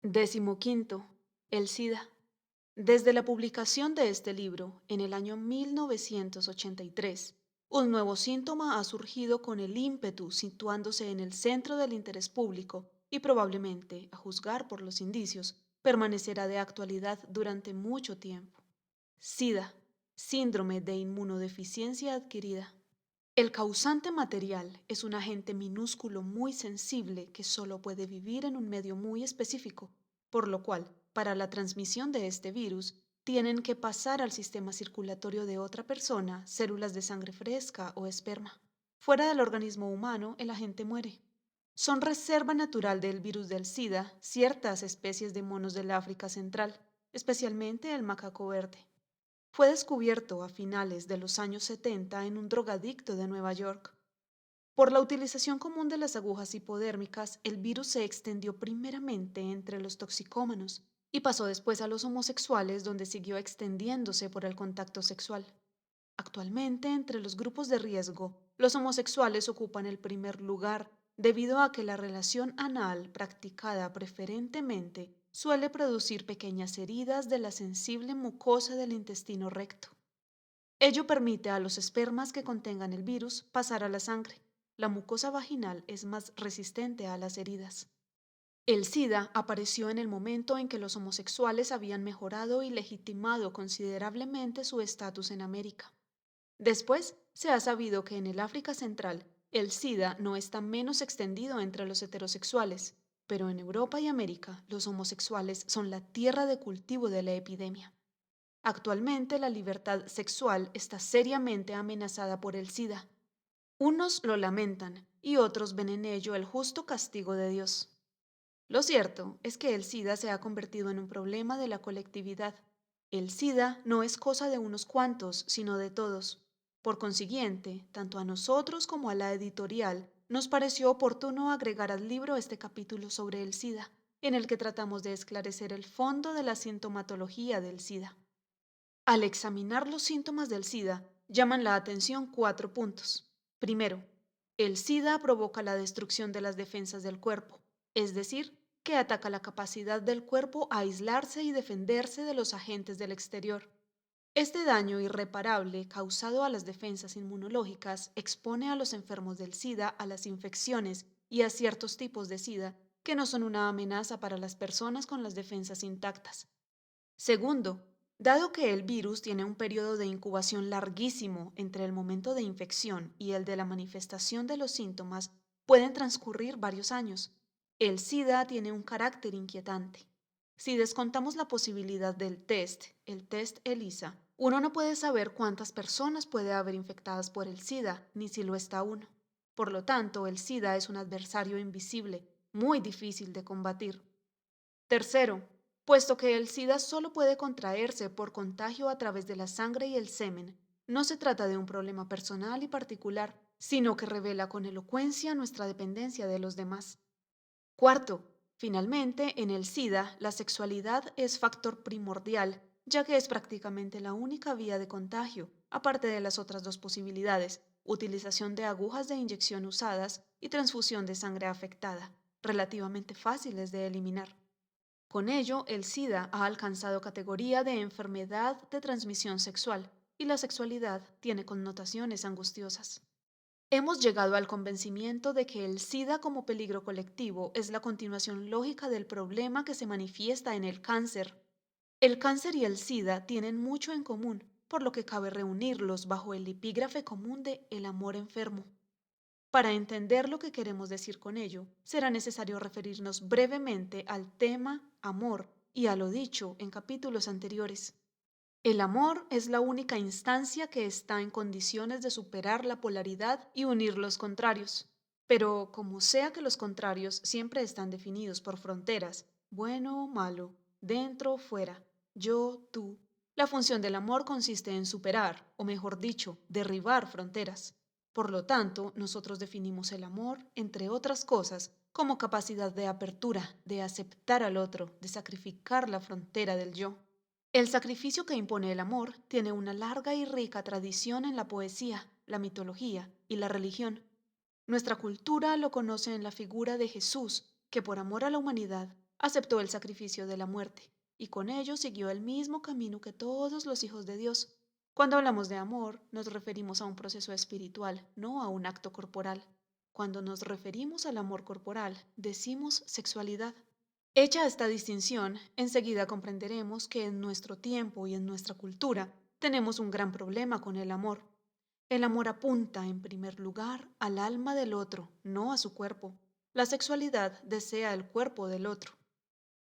15. El SIDA. Desde la publicación de este libro, en el año 1983, un nuevo síntoma ha surgido con el ímpetu situándose en el centro del interés público y probablemente, a juzgar por los indicios, permanecerá de actualidad durante mucho tiempo. SIDA, síndrome de inmunodeficiencia adquirida. El causante material es un agente minúsculo muy sensible que solo puede vivir en un medio muy específico, por lo cual, para la transmisión de este virus, tienen que pasar al sistema circulatorio de otra persona células de sangre fresca o esperma. Fuera del organismo humano, el agente muere. Son reserva natural del virus del SIDA ciertas especies de monos del África Central, especialmente el macaco verde. Fue descubierto a finales de los años 70 en un drogadicto de Nueva York. Por la utilización común de las agujas hipodérmicas, el virus se extendió primeramente entre los toxicómanos y pasó después a los homosexuales, donde siguió extendiéndose por el contacto sexual. Actualmente, entre los grupos de riesgo, los homosexuales ocupan el primer lugar debido a que la relación anal practicada preferentemente suele producir pequeñas heridas de la sensible mucosa del intestino recto. Ello permite a los espermas que contengan el virus pasar a la sangre. La mucosa vaginal es más resistente a las heridas. El SIDA apareció en el momento en que los homosexuales habían mejorado y legitimado considerablemente su estatus en América. Después, se ha sabido que en el África Central, el SIDA no está menos extendido entre los heterosexuales, pero en Europa y América, los homosexuales son la tierra de cultivo de la epidemia. Actualmente, la libertad sexual está seriamente amenazada por el SIDA. Unos lo lamentan y otros ven en ello el justo castigo de Dios. Lo cierto es que el SIDA se ha convertido en un problema de la colectividad. El SIDA no es cosa de unos cuantos, sino de todos. Por consiguiente, tanto a nosotros como a la editorial, nos pareció oportuno agregar al libro este capítulo sobre el SIDA, en el que tratamos de esclarecer el fondo de la sintomatología del SIDA. Al examinar los síntomas del SIDA, llaman la atención cuatro puntos. Primero, el SIDA provoca la destrucción de las defensas del cuerpo, es decir, que ataca la capacidad del cuerpo a aislarse y defenderse de los agentes del exterior. Este daño irreparable causado a las defensas inmunológicas expone a los enfermos del SIDA a las infecciones y a ciertos tipos de SIDA que no son una amenaza para las personas con las defensas intactas. Segundo, dado que el virus tiene un periodo de incubación larguísimo entre el momento de infección y el de la manifestación de los síntomas, pueden transcurrir varios años. El SIDA tiene un carácter inquietante. Si descontamos la posibilidad del test, el test ELISA, uno no puede saber cuántas personas puede haber infectadas por el SIDA, ni si lo está uno. Por lo tanto, el SIDA es un adversario invisible, muy difícil de combatir. Tercero, puesto que el SIDA solo puede contraerse por contagio a través de la sangre y el semen, no se trata de un problema personal y particular, sino que revela con elocuencia nuestra dependencia de los demás. Cuarto, finalmente, en el SIDA, la sexualidad es factor primordial, ya que es prácticamente la única vía de contagio, aparte de las otras dos posibilidades, utilización de agujas de inyección usadas y transfusión de sangre afectada, relativamente fáciles de eliminar. Con ello, el SIDA ha alcanzado categoría de enfermedad de transmisión sexual y la sexualidad tiene connotaciones angustiosas. Hemos llegado al convencimiento de que el SIDA como peligro colectivo es la continuación lógica del problema que se manifiesta en el cáncer. El cáncer y el SIDA tienen mucho en común, por lo que cabe reunirlos bajo el epígrafe común de el amor enfermo. Para entender lo que queremos decir con ello, será necesario referirnos brevemente al tema amor y a lo dicho en capítulos anteriores. El amor es la única instancia que está en condiciones de superar la polaridad y unir los contrarios. Pero como sea que los contrarios siempre están definidos por fronteras, bueno o malo, dentro o fuera, yo, tú, la función del amor consiste en superar, o mejor dicho, derribar fronteras. Por lo tanto, nosotros definimos el amor, entre otras cosas, como capacidad de apertura, de aceptar al otro, de sacrificar la frontera del yo. El sacrificio que impone el amor tiene una larga y rica tradición en la poesía, la mitología y la religión. Nuestra cultura lo conoce en la figura de Jesús, que por amor a la humanidad aceptó el sacrificio de la muerte, y con ello siguió el mismo camino que todos los hijos de Dios. Cuando hablamos de amor, nos referimos a un proceso espiritual, no a un acto corporal. Cuando nos referimos al amor corporal, decimos sexualidad. Hecha esta distinción, enseguida comprenderemos que en nuestro tiempo y en nuestra cultura tenemos un gran problema con el amor. El amor apunta, en primer lugar, al alma del otro, no a su cuerpo. La sexualidad desea el cuerpo del otro.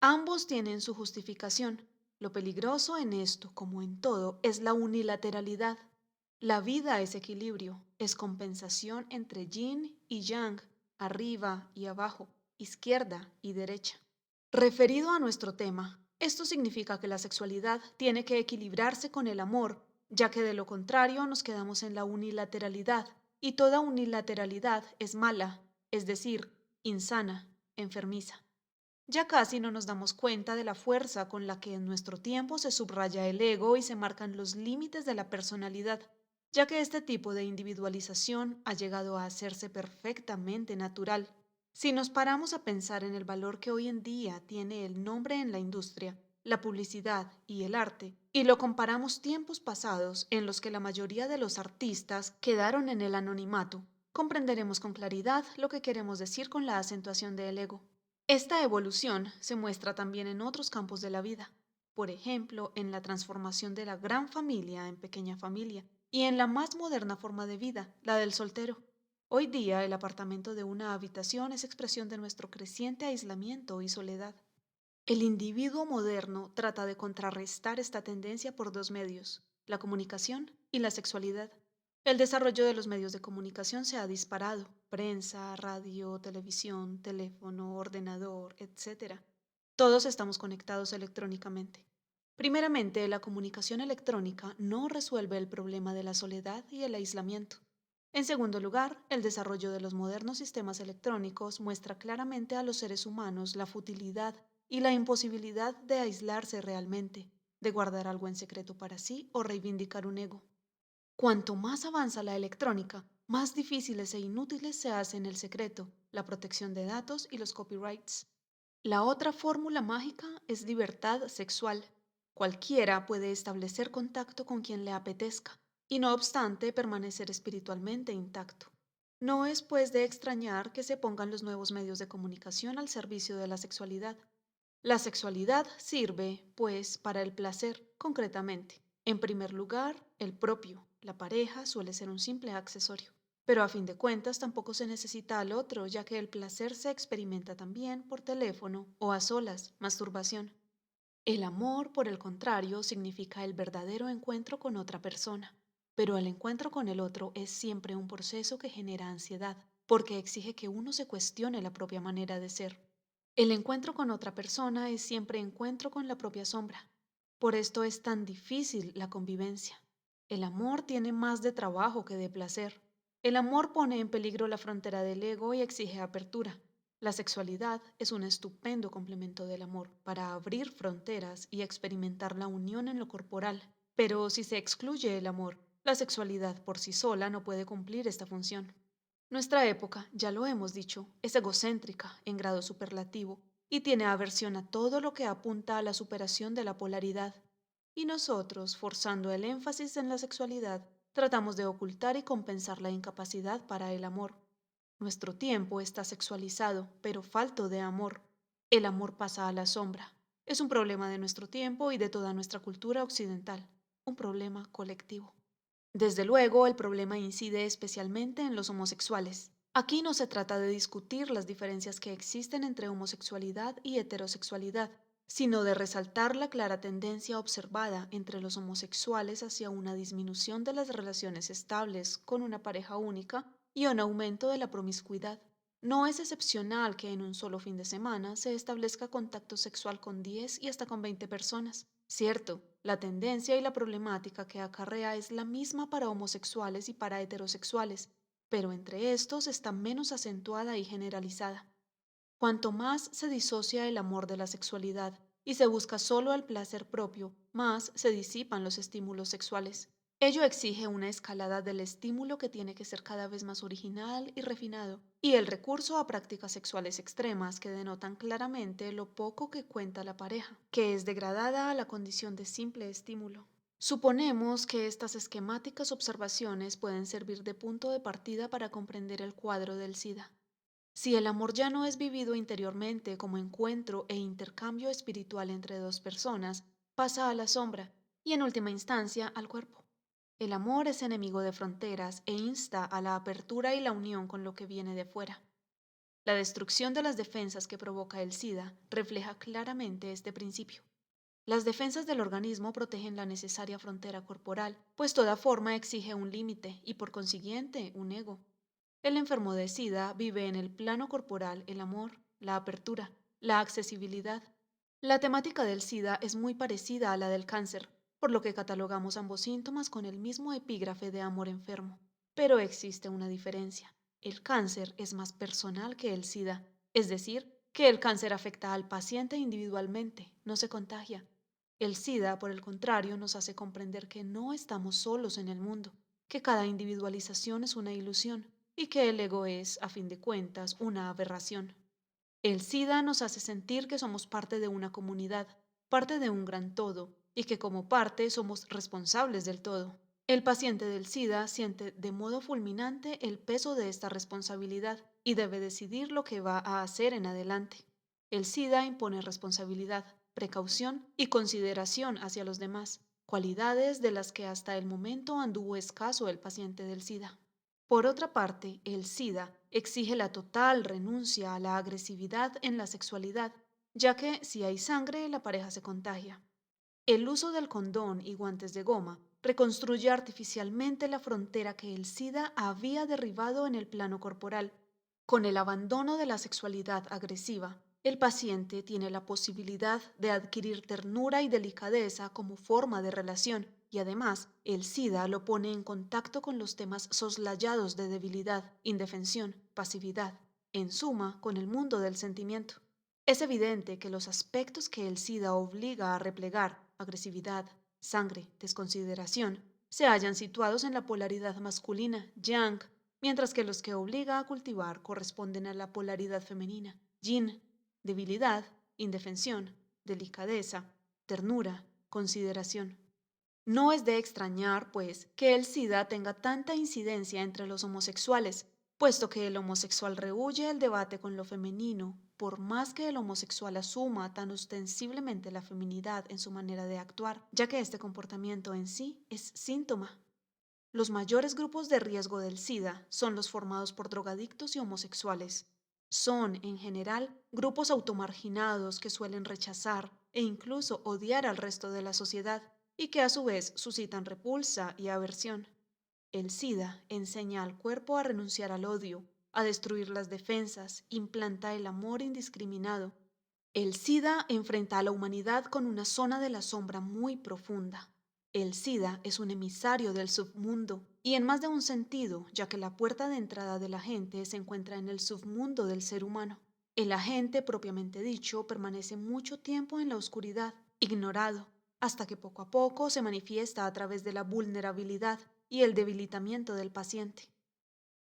Ambos tienen su justificación. Lo peligroso en esto, como en todo, es la unilateralidad. La vida es equilibrio, es compensación entre yin y yang, arriba y abajo, izquierda y derecha. Referido a nuestro tema, esto significa que la sexualidad tiene que equilibrarse con el amor, ya que de lo contrario nos quedamos en la unilateralidad, y toda unilateralidad es mala, es decir, insana, enfermiza. Ya casi no nos damos cuenta de la fuerza con la que en nuestro tiempo se subraya el ego y se marcan los límites de la personalidad, ya que este tipo de individualización ha llegado a hacerse perfectamente natural. Si nos paramos a pensar en el valor que hoy en día tiene el nombre en la industria, la publicidad y el arte, y lo comparamos tiempos pasados en los que la mayoría de los artistas quedaron en el anonimato, comprenderemos con claridad lo que queremos decir con la acentuación del ego. Esta evolución se muestra también en otros campos de la vida, por ejemplo, en la transformación de la gran familia en pequeña familia y en la más moderna forma de vida, la del soltero. Hoy día el apartamento de una habitación es expresión de nuestro creciente aislamiento y soledad. El individuo moderno trata de contrarrestar esta tendencia por dos medios, la comunicación y la sexualidad. El desarrollo de los medios de comunicación se ha disparado, prensa, radio, televisión, teléfono, ordenador, etcétera. Todos estamos conectados electrónicamente. Primeramente, la comunicación electrónica no resuelve el problema de la soledad y el aislamiento. En segundo lugar, el desarrollo de los modernos sistemas electrónicos muestra claramente a los seres humanos la futilidad y la imposibilidad de aislarse realmente, de guardar algo en secreto para sí o reivindicar un ego. Cuanto más avanza la electrónica, más difíciles e inútiles se hacen el secreto, la protección de datos y los copyrights. La otra fórmula mágica es libertad sexual. Cualquiera puede establecer contacto con quien le apetezca y no obstante permanecer espiritualmente intacto. No es pues de extrañar que se pongan los nuevos medios de comunicación al servicio de la sexualidad. La sexualidad sirve, pues, para el placer, concretamente. En primer lugar, el propio. La pareja suele ser un simple accesorio. Pero a fin de cuentas tampoco se necesita al otro, ya que el placer se experimenta también por teléfono o a solas, masturbación. El amor, por el contrario, significa el verdadero encuentro con otra persona. Pero el encuentro con el otro es siempre un proceso que genera ansiedad, porque exige que uno se cuestione la propia manera de ser. El encuentro con otra persona es siempre encuentro con la propia sombra. Por esto es tan difícil la convivencia. El amor tiene más de trabajo que de placer. El amor pone en peligro la frontera del ego y exige apertura. La sexualidad es un estupendo complemento del amor para abrir fronteras y experimentar la unión en lo corporal. Pero si se excluye el amor, la sexualidad por sí sola no puede cumplir esta función. Nuestra época, ya lo hemos dicho, es egocéntrica en grado superlativo y tiene aversión a todo lo que apunta a la superación de la polaridad. Y nosotros, forzando el énfasis en la sexualidad, tratamos de ocultar y compensar la incapacidad para el amor. Nuestro tiempo está sexualizado, pero falto de amor. El amor pasa a la sombra. Es un problema de nuestro tiempo y de toda nuestra cultura occidental, un problema colectivo. Desde luego, el problema incide especialmente en los homosexuales. Aquí no se trata de discutir las diferencias que existen entre homosexualidad y heterosexualidad, sino de resaltar la clara tendencia observada entre los homosexuales hacia una disminución de las relaciones estables con una pareja única y un aumento de la promiscuidad. No es excepcional que en un solo fin de semana se establezca contacto sexual con 10 y hasta con 20 personas. Cierto, la tendencia y la problemática que acarrea es la misma para homosexuales y para heterosexuales, pero entre estos está menos acentuada y generalizada. Cuanto más se disocia el amor de la sexualidad y se busca solo el placer propio, más se disipan los estímulos sexuales. Ello exige una escalada del estímulo que tiene que ser cada vez más original y refinado, y el recurso a prácticas sexuales extremas que denotan claramente lo poco que cuenta la pareja, que es degradada a la condición de simple estímulo. Suponemos que estas esquemáticas observaciones pueden servir de punto de partida para comprender el cuadro del SIDA. Si el amor ya no es vivido interiormente como encuentro e intercambio espiritual entre dos personas, pasa a la sombra y en última instancia al cuerpo. El amor es enemigo de fronteras e insta a la apertura y la unión con lo que viene de fuera. La destrucción de las defensas que provoca el SIDA refleja claramente este principio. Las defensas del organismo protegen la necesaria frontera corporal, pues toda forma exige un límite y por consiguiente un ego. El enfermo de SIDA vive en el plano corporal el amor, la apertura, la accesibilidad. La temática del SIDA es muy parecida a la del cáncer, por lo que catalogamos ambos síntomas con el mismo epígrafe de amor enfermo. Pero existe una diferencia. El cáncer es más personal que el SIDA, es decir, que el cáncer afecta al paciente individualmente, no se contagia. El SIDA, por el contrario, nos hace comprender que no estamos solos en el mundo, que cada individualización es una ilusión y que el ego es, a fin de cuentas, una aberración. El SIDA nos hace sentir que somos parte de una comunidad, parte de un gran todo, y que como parte somos responsables del todo. El paciente del SIDA siente de modo fulminante el peso de esta responsabilidad y debe decidir lo que va a hacer en adelante. El SIDA impone responsabilidad, precaución y consideración hacia los demás, cualidades de las que hasta el momento anduvo escaso el paciente del SIDA. Por otra parte, el SIDA exige la total renuncia a la agresividad en la sexualidad, ya que si hay sangre, la pareja se contagia. El uso del condón y guantes de goma reconstruye artificialmente la frontera que el SIDA había derribado en el plano corporal. Con el abandono de la sexualidad agresiva, el paciente tiene la posibilidad de adquirir ternura y delicadeza como forma de relación y además el SIDA lo pone en contacto con los temas soslayados de debilidad, indefensión, pasividad, en suma, con el mundo del sentimiento. Es evidente que los aspectos que el SIDA obliga a replegar, agresividad, sangre, desconsideración, se hallan situados en la polaridad masculina, yang, mientras que los que obliga a cultivar corresponden a la polaridad femenina, yin, debilidad, indefensión, delicadeza, ternura, consideración. No es de extrañar, pues, que el SIDA tenga tanta incidencia entre los homosexuales, puesto que el homosexual rehúye el debate con lo femenino, por más que el homosexual asuma tan ostensiblemente la feminidad en su manera de actuar, ya que este comportamiento en sí es síntoma. Los mayores grupos de riesgo del SIDA son los formados por drogadictos y homosexuales. Son, en general, grupos automarginados que suelen rechazar e incluso odiar al resto de la sociedad y que a su vez suscitan repulsa y aversión. El SIDA enseña al cuerpo a renunciar al odio, a destruir las defensas, implanta el amor indiscriminado. El SIDA enfrenta a la humanidad con una zona de la sombra muy profunda. El SIDA es un emisario del submundo, y en más de un sentido, ya que la puerta de entrada del agente se encuentra en el submundo del ser humano. El agente, propiamente dicho, permanece mucho tiempo en la oscuridad, ignorado, hasta que poco a poco se manifiesta a través de la vulnerabilidad y el debilitamiento del paciente.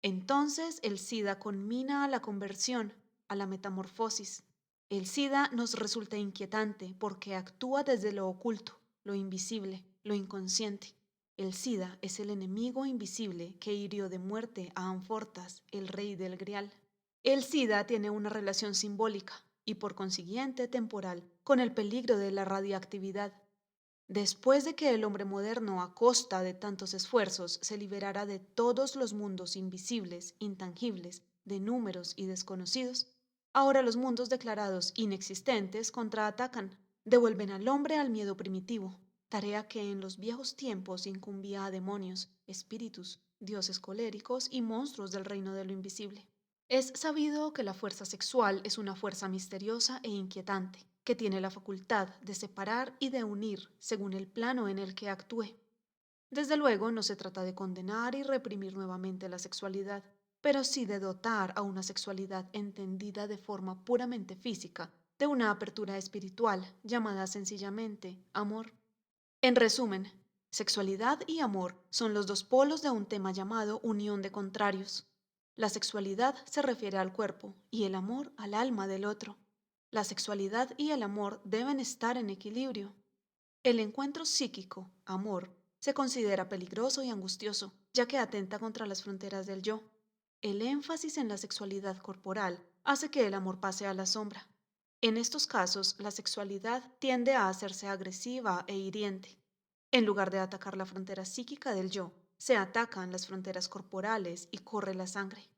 Entonces el SIDA conmina a la conversión, a la metamorfosis. El SIDA nos resulta inquietante porque actúa desde lo oculto, lo invisible, lo inconsciente. El SIDA es el enemigo invisible que hirió de muerte a Amfortas, el rey del Grial. El SIDA tiene una relación simbólica y por consiguiente temporal con el peligro de la radiactividad. Después de que el hombre moderno, a costa de tantos esfuerzos, se liberara de todos los mundos invisibles, intangibles, de números y desconocidos, ahora los mundos declarados inexistentes contraatacan, devuelven al hombre al miedo primitivo, tarea que en los viejos tiempos incumbía a demonios, espíritus, dioses coléricos y monstruos del reino de lo invisible. Es sabido que la fuerza sexual es una fuerza misteriosa e inquietante, que tiene la facultad de separar y de unir según el plano en el que actúe. Desde luego no se trata de condenar y reprimir nuevamente la sexualidad, pero sí de dotar a una sexualidad entendida de forma puramente física de una apertura espiritual llamada sencillamente amor. En resumen, Sexualidad y amor son los dos polos de un tema llamado unión de contrarios. La sexualidad se refiere al cuerpo y el amor al alma del otro. La sexualidad y el amor deben estar en equilibrio. El encuentro psíquico, amor, se considera peligroso y angustioso, ya que atenta contra las fronteras del yo. El énfasis en la sexualidad corporal hace que el amor pase a la sombra. En estos casos, la sexualidad tiende a hacerse agresiva e hiriente. En lugar de atacar la frontera psíquica del yo, se atacan las fronteras corporales y corre la sangre.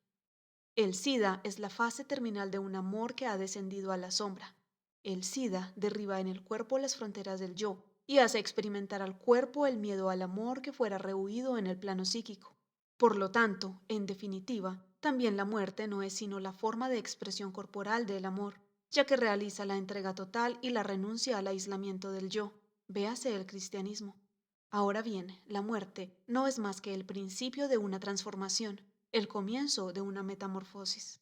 El SIDA es la fase terminal de un amor que ha descendido a la sombra. El SIDA derriba en el cuerpo las fronteras del yo y hace experimentar al cuerpo el miedo al amor que fuera rehuido en el plano psíquico. Por lo tanto, en definitiva, también la muerte no es sino la forma de expresión corporal del amor, ya que realiza la entrega total y la renuncia al aislamiento del yo. Véase el cristianismo. Ahora bien, la muerte no es más que el principio de una transformación, el comienzo de una metamorfosis.